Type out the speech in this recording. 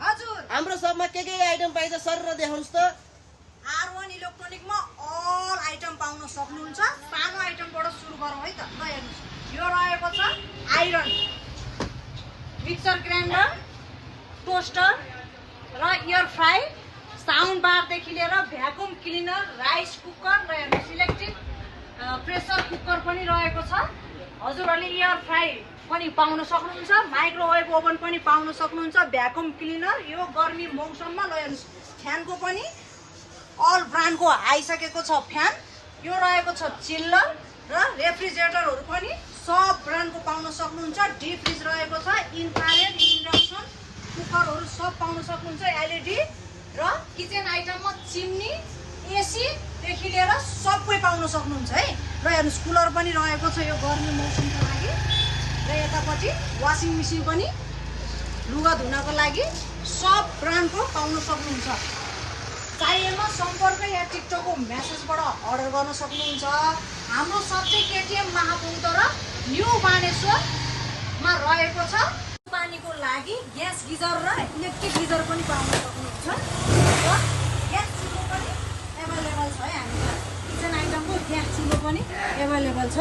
हजुर हाम्रो सबमा के आइटम पाइन्छ सर र देखाउनुस् त। R1 इलेक्ट्रोनिकमा अल आइटम पाउन सक्नुहुन्छ। सानो आइटमबाट सुरु गरौँ है त। ल हेर्नुस्, यो रहेको छ आइरन, मिक्सर ग्राइन्डर, टोस्टर र एयर फ्राई, साउन्ड बारदेखि लिएर भ्याकुम क्लिनर, राइस कुकर र हेर्नुस् इलेक्ट्रिक प्रेसर कुकर पनि रहेको छ। हजुरहरूले एयर फ्राई पनि पाउन सक्नुहुन्छ, माइक्रोवेभ ओभन पनि पाउन सक्नुहुन्छ, भ्याकुम क्लिनर। यो गर्मी मौसममा ल हेर्नुस्, फ्यानको पनि अल ब्रान्डको आइसकेको छ फ्यान। यो रहेको छ चिल्लर र रेफ्रिजरेटरहरू पनि सब ब्रान्डको पाउन सक्नुहुन्छ। डिप फ्रिज रहेको छ, इन्फ्रारेड, इन्डक्सन कुकरहरू सब पाउन सक्नुहुन्छ। एलइडी र किचन आइटममा चिम्नी, एसीदेखि लिएर सबै पाउन सक्नुहुन्छ है। र हेर्नुहोस् कुलर पनि रहेको छ यो गर्मी मौसमको लागि। र यतापट्टि वासिङ मेसिन पनि लुगा धुनको लागि सब ब्रान्डको पाउन सक्नुहुन्छ। चाहिएमा सम्पर्क या टिकटकको मेसेजबाट अर्डर गर्न सक्नुहुन्छ। हाम्रो सब चाहिँ केटिएम महाबौद्ध र न्यू बानेश्वरमा रहेको छ। पानीको लागि ग्यास गिजर र इलेक्ट्रिक गिजर पनि पाउन सक्नुहुन्छ। र ग्यास चुलो पनि एभाइलेबल छ है। हामीमा किचन आइटमको ग्यास चुलो पनि एभाइलेबल छ।